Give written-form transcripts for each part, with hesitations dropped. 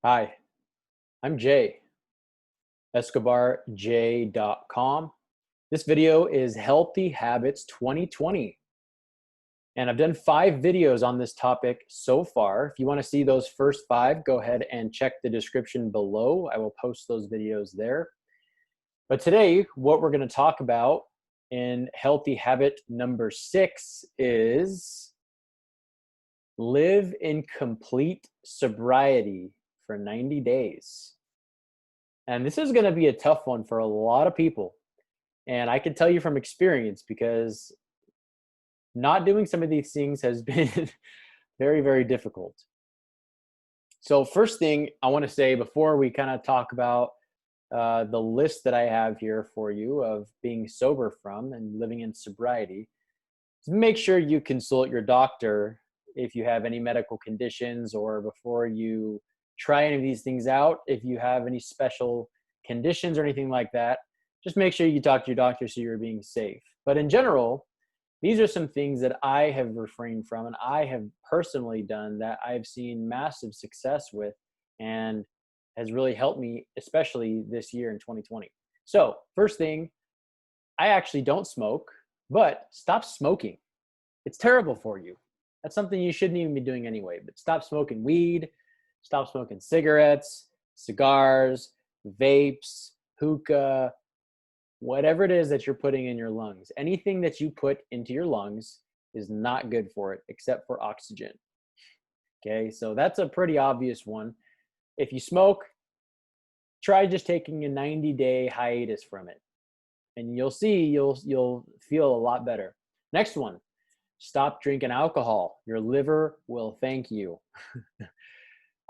Hi, I'm Jay, escobarj.com. This video is Healthy Habits 2020. And I've done 5 videos on this topic so far. If you want to see those first 5, go ahead and check the description below. I will post those videos there. But today, what we're going to talk about in healthy habit number 6 is live in complete sobriety for 90 days. And this is going to be a tough one for a lot of people. And I can tell you from experience because not doing some of these things has been very, very difficult. So, first thing I want to say before we kind of talk about the list that I have here for you of being sober from and living in sobriety, is make sure you consult your doctor if you have any medical conditions, or before you try any of these things out, if you have any special conditions or anything like that, just make sure you talk to your doctor so you're being safe. But in general, these are some things that I have refrained from and I have personally done that I've seen massive success with and has really helped me, especially this year in 2020. So, first thing, I actually don't smoke, but stop smoking. It's terrible for you. That's something you shouldn't even be doing anyway. But stop smoking weed, stop smoking cigarettes, cigars, vapes, hookah, whatever it is that you're putting in your lungs. Anything that you put into your lungs is not good for it except for oxygen. Okay, so that's a pretty obvious one. If you smoke, try just taking a 90-day hiatus from it, and you'll see you'll feel a lot better. Next one, stop drinking alcohol. Your liver will thank you.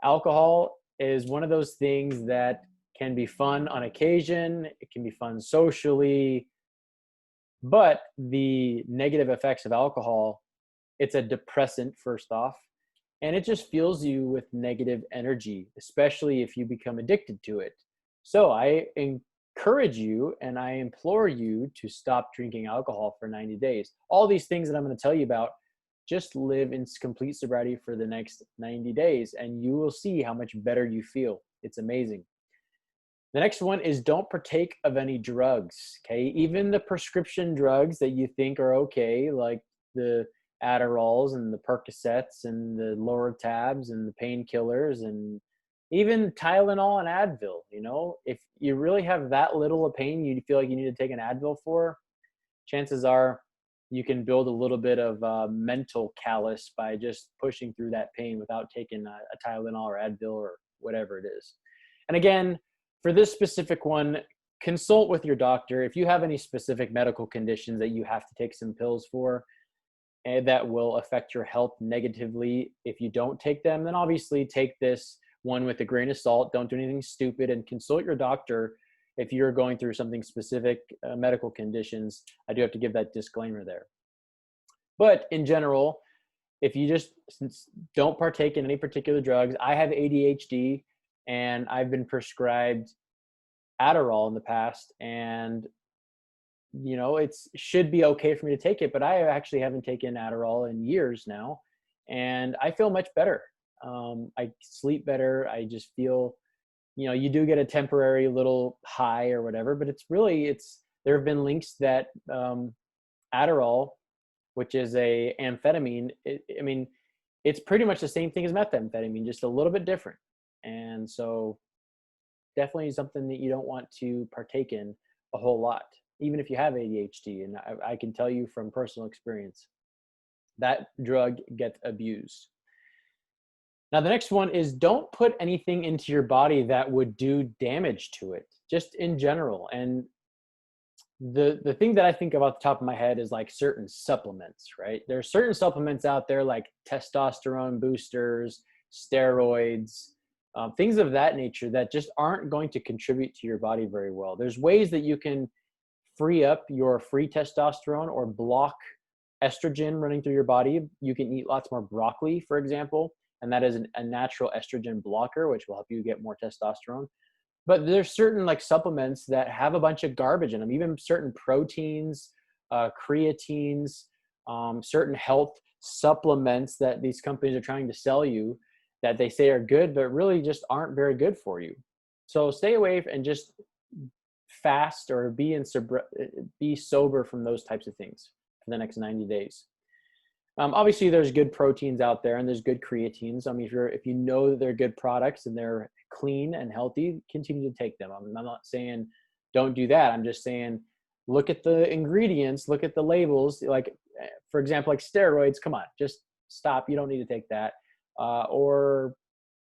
Alcohol is one of those things that can be fun on occasion. It can be fun socially, but the negative effects of alcohol, it's a depressant first off, and it just fills you with negative energy, especially if you become addicted to it. So I encourage you and I implore you to stop drinking alcohol for 90 days. All these things that I'm going to tell you about, just live in complete sobriety for the next 90 days and you will see how much better you feel. It's amazing. The next one is don't partake of any drugs, okay? Even the prescription drugs that you think are okay, like the Adderalls and the Percocets and the Lortabs and the painkillers and even Tylenol and Advil, if you really have that little of pain you feel like you need to take an Advil for, chances are you can build a little bit of mental callus by just pushing through that pain without taking a Tylenol or Advil or whatever it is. And again, for this specific one, consult with your doctor. If you have any specific medical conditions that you have to take some pills for, and that will affect your health negatively if you don't take them, then obviously take this one with a grain of salt. Don't do anything stupid and consult your doctor if you're going through something specific, medical conditions. I do have to give that disclaimer there. But in general, if you just don't partake in any particular drugs, I have ADHD and I've been prescribed Adderall in the past, and it should be okay for me to take it, but I actually haven't taken Adderall in years now, and I feel much better. I sleep better. I just feel, you do get a temporary little high or whatever, but there have been links that Adderall, which is a amphetamine, it's pretty much the same thing as methamphetamine, just a little bit different. And so definitely something that you don't want to partake in a whole lot, even if you have ADHD. And I can tell you from personal experience, that drug gets abused. Now, the next one is don't put anything into your body that would do damage to it, just in general. And the thing that I think of off the top of my head is like certain supplements, right? There are certain supplements out there like testosterone boosters, steroids, things of that nature that just aren't going to contribute to your body very well. There's ways that you can free up your free testosterone or block estrogen running through your body. You can eat lots more broccoli, for example, and that is a natural estrogen blocker, which will help you get more testosterone. But there's certain like supplements that have a bunch of garbage in them, even certain proteins, creatines, certain health supplements that these companies are trying to sell you that they say are good, but really just aren't very good for you. So stay away and just fast or be sober from those types of things for the next 90 days. Obviously, there's good proteins out there and there's good creatines. I mean, if you know that they're good products and they're clean and healthy, continue to take them. I'm not saying don't do that. I'm just saying look at the ingredients, look at the labels. Like, for example, like steroids. Come on, just stop. You don't need to take that. Or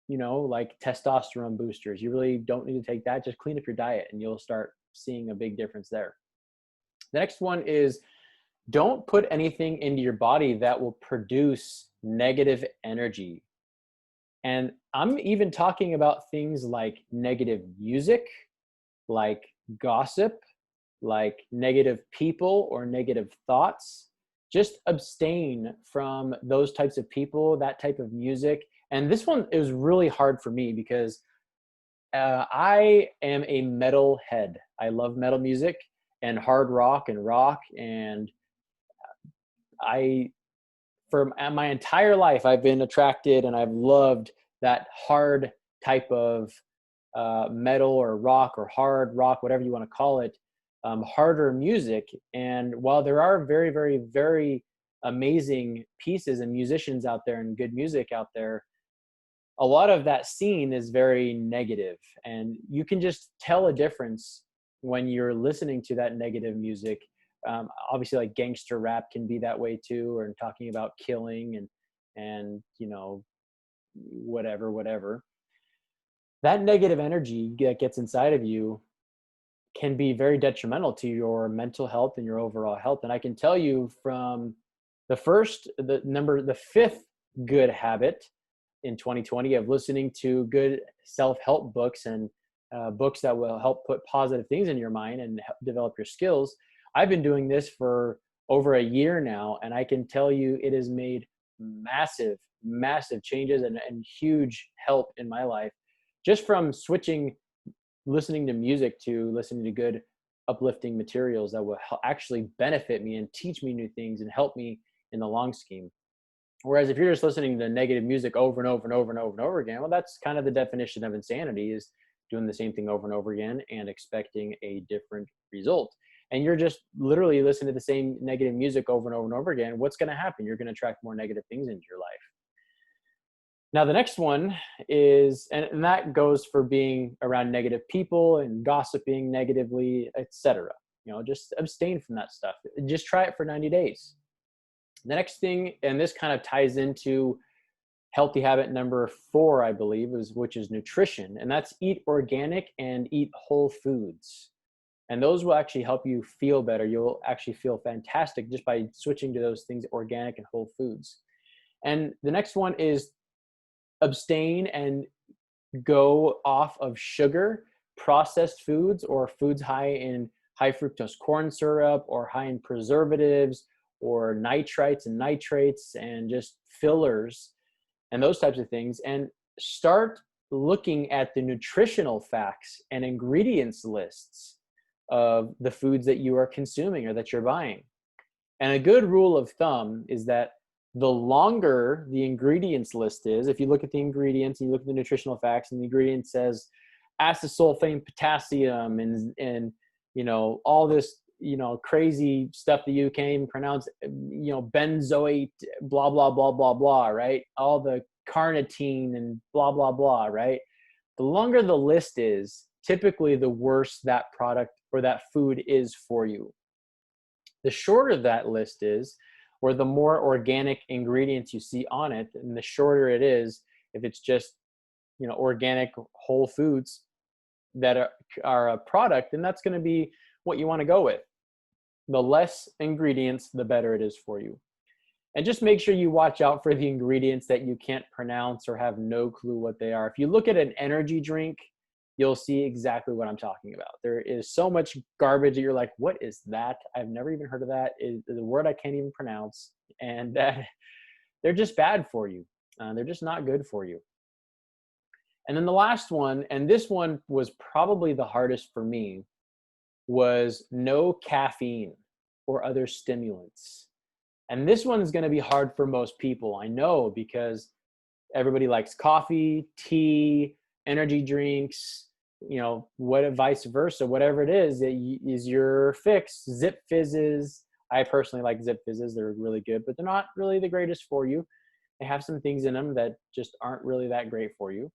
like testosterone boosters. You really don't need to take that. Just clean up your diet and you'll start seeing a big difference there. The next one is don't put anything into your body that will produce negative energy. And I'm even talking about things like negative music, like gossip, like negative people or negative thoughts. Just abstain from those types of people, that type of music. And this one is really hard for me because I am a metal head. I love metal music and hard rock, and for my entire life, I've been attracted and I've loved that hard type of metal or rock or hard rock, whatever you want to call it, harder music. And while there are very, very, very amazing pieces and musicians out there and good music out there, a lot of that scene is very negative. And you can just tell a difference when you're listening to that negative music. Obviously, like gangster rap can be that way too, or talking about killing and whatever. That negative energy that gets inside of you can be very detrimental to your mental health and your overall health. And I can tell you from the fifth good habit in 2020 of listening to good self-help books and books that will help put positive things in your mind and help develop your skills. I've been doing this for over a year now, and I can tell you it has made massive, massive changes and huge help in my life just from switching listening to music to listening to good uplifting materials that will actually benefit me and teach me new things and help me in the long scheme. Whereas if you're just listening to negative music over and over and over and over and over again, well, that's kind of the definition of insanity, is doing the same thing over and over again and expecting a different result. And you're just literally listening to the same negative music over and over and over again. What's going to happen? You're going to attract more negative things into your life. Now, the next one is, and that goes for being around negative people and gossiping negatively, etc. Just abstain from that stuff. Just try it for 90 days. The next thing, and this kind of ties into healthy habit number 4, I believe, which is nutrition. And that's eat organic and eat whole foods. And those will actually help you feel better. You'll actually feel fantastic just by switching to those things, organic and whole foods. And the next one is abstain and go off of sugar, processed foods, or foods high in high fructose corn syrup, or high in preservatives, or nitrites and nitrates, and just fillers and those types of things. And start looking at the nutritional facts and ingredients lists of the foods that you are consuming or that you're buying. And a good rule of thumb is that the longer the ingredients list is, if you look at the ingredients and you look at the nutritional facts and the ingredient says acesulfame potassium and all this crazy stuff that you can't even pronounce, benzoate, blah blah blah blah blah, right? All the carnitine and blah blah blah, right? The longer the list is, typically the worse that product or that food is for you. The shorter that list is, or the more organic ingredients you see on it, and the shorter it is, if it's just organic whole foods that are a product, then that's going to be what you want to go with. The less ingredients, the better it is for you. And just make sure you watch out for the ingredients that you can't pronounce or have no clue what they are. If you look at an energy drink, you'll see exactly what I'm talking about. There is so much garbage that you're like, what is that? I've never even heard of that. It's a word I can't even pronounce. And they're just bad for you. They're just not good for you. And then the last one, and this one was probably the hardest for me, was no caffeine or other stimulants. And this one is going to be hard for most people, I know, because Everybody likes coffee, tea, energy drinks, you know, what vice versa, whatever it is that is your fix. Zip fizzes. I personally like zip fizzes. They're really good, but they're not really the greatest for you. They have some things in them that just aren't really that great for you.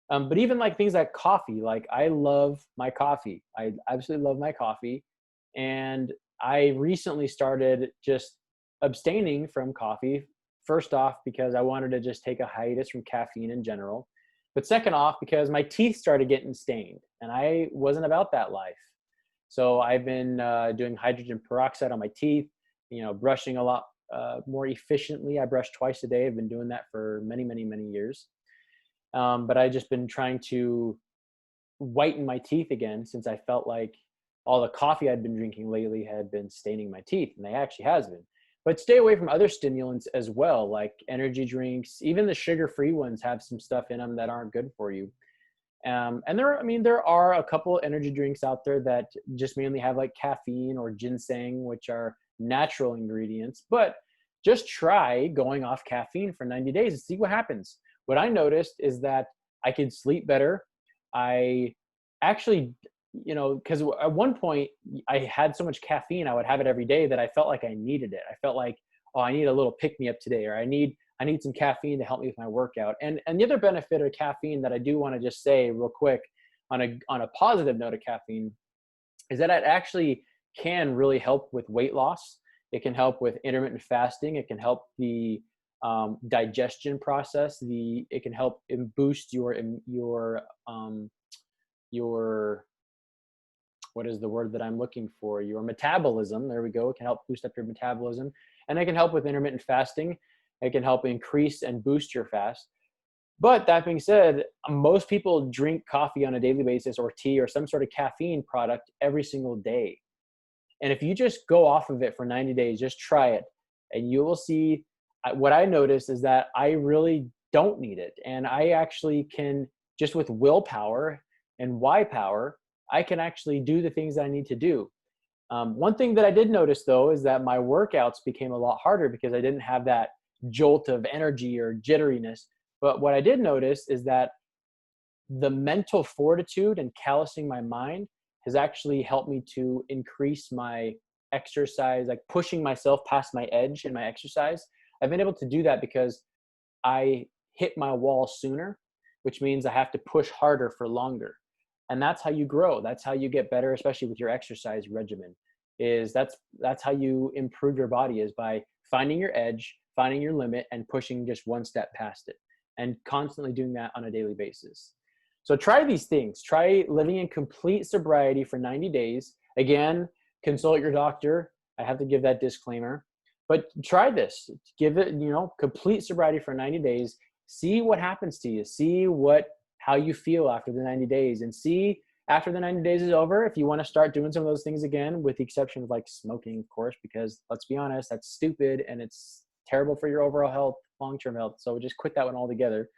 But even like things like coffee, like I love my coffee. I absolutely love my coffee. And I recently started just abstaining from coffee. First off, because I wanted to just take a hiatus from caffeine in general. But second off, because my teeth started getting stained and I wasn't about that life. So I've been doing hydrogen peroxide on my teeth, you know, brushing a lot more efficiently. I brush twice a day. I've been doing that for many, many, many years. But I just been trying to whiten my teeth again since I felt like all the coffee I'd been drinking lately had been staining my teeth, and they actually has been. But stay away from other stimulants as well, like energy drinks. Even the sugar-free ones have some stuff in them that aren't good for you. And there are a couple energy drinks out there that just mainly have like caffeine or ginseng, which are natural ingredients. But just try going off caffeine for 90 days and see what happens. What I noticed is that I could sleep better. I actually, you know, because at one point I had so much caffeine, I would have it every day that I felt like I needed it. I felt like, oh, I need a little pick me up today, or I need some caffeine to help me with my workout. And the other benefit of caffeine that I do want to just say real quick on a positive note of caffeine is that it actually can really help with weight loss. It can help with intermittent fasting. It can help the digestion process. It can help boost your what is the word that I'm looking for? Your metabolism. There we go. It can help boost up your metabolism, and it can help with intermittent fasting. It can help increase and boost your fast. But that being said, most people drink coffee on a daily basis, or tea, or some sort of caffeine product every single day. And if you just go off of it for 90 days, just try it, and you will see what I noticed is that I really don't need it. And I actually can, just with willpower and why power, I can actually do the things that I need to do. One thing that I did notice though is that my workouts became a lot harder because I didn't have that jolt of energy or jitteriness. But what I did notice is that the mental fortitude and callousing my mind has actually helped me to increase my exercise, like pushing myself past my edge in my exercise. I've been able to do that because I hit my wall sooner, which means I have to push harder for longer. And that's how you grow. That's how you get better, especially with your exercise regimen. That's how you improve your body, is by finding your edge, finding your limit, and pushing just one step past it, and constantly doing that on a daily basis. So try these things. Try living in complete sobriety for 90 days. Again, consult your doctor. I have to give that disclaimer. But try this. Give it, complete sobriety for 90 days. See what happens to you. See how you feel after the 90 days, and see after the 90 days is over if you want to start doing some of those things again, with the exception of like smoking, of course, because let's be honest, that's stupid and it's terrible for your overall health, long-term health. So just quit that one altogether.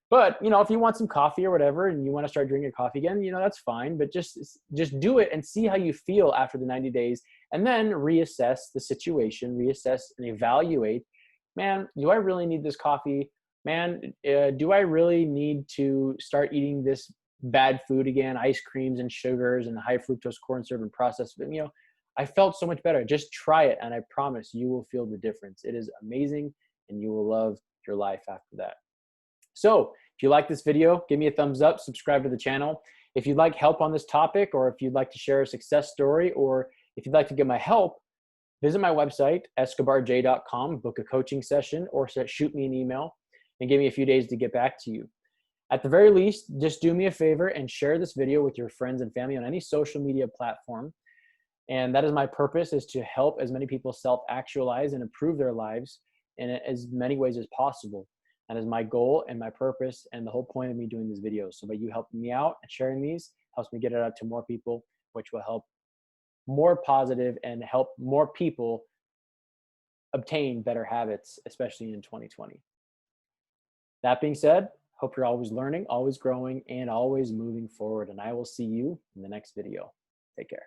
But, if you want some coffee or whatever and you want to start drinking coffee again, that's fine. But just do it and see how you feel after the 90 days, and then reassess the situation, reassess and evaluate, man, do I really need this coffee? Man, do I really need to start eating this bad food again, ice creams and sugars and high fructose corn syrup and processed food? I felt so much better. Just try it, and I promise you will feel the difference. It is amazing, and you will love your life after that. So if you like this video, give me a thumbs up, subscribe to the channel. If you'd like help on this topic, or if you'd like to share a success story, or if you'd like to get my help, visit my website, escobarj.com, book a coaching session, or shoot me an email and give me a few days to get back to you. At the very least, just do me a favor and share this video with your friends and family on any social media platform. And that is my purpose, is to help as many people self-actualize and improve their lives in as many ways as possible. That is my goal and my purpose and the whole point of me doing these videos. So by you helping me out and sharing these helps me get it out to more people, which will help more positive and help more people obtain better habits, especially in 2020. That being said, hope you're always learning, always growing, and always moving forward. And I will see you in the next video. Take care.